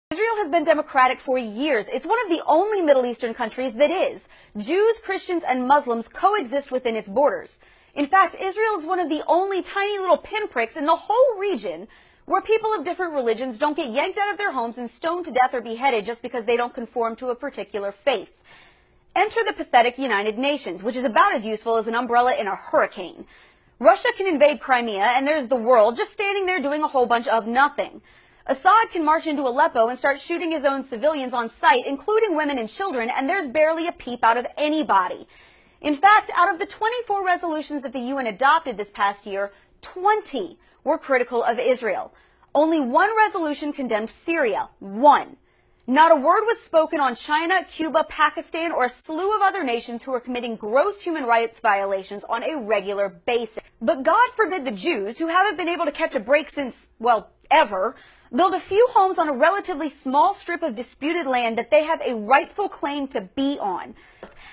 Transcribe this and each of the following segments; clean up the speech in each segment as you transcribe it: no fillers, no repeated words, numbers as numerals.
Israel has been democratic for years. It's one of the only Middle Eastern countries that is. Jews, Christians, and Muslims coexist within its borders. In fact, Israel is one of the only tiny little pinpricks in the whole region where people of different religions don't get yanked out of their homes and stoned to death or beheaded just because they don't conform to a particular faith. Enter the pathetic United Nations, which is about as useful as an umbrella in a hurricane. Russia can invade Crimea, and there's the world just standing there doing a whole bunch of nothing. Assad can march into Aleppo and start shooting his own civilians on sight, including women and children, and there's barely a peep out of anybody. In fact, out of the 24 resolutions that the UN adopted this past year, 20 were critical of Israel. Only one resolution condemned Syria. One. Not a word was spoken on China, Cuba, Pakistan, or a slew of other nations who are committing gross human rights violations on a regular basis. But God forbid the Jews, who haven't been able to catch a break since, well, ever, build a few homes on a relatively small strip of disputed land that they have a rightful claim to be on.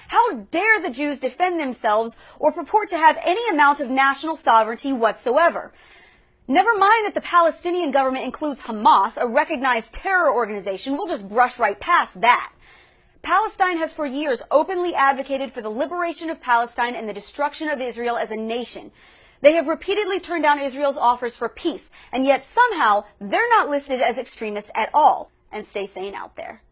How dare the Jews defend themselves or purport to have any amount of national sovereignty whatsoever? Never mind that the Palestinian government includes Hamas, a recognized terror organization. We'll just brush right past that. Palestine has for years openly advocated for the liberation of Palestine and the destruction of Israel as a nation. They have repeatedly turned down Israel's offers for peace, and yet somehow they're not listed as extremists at all. And stay sane out there.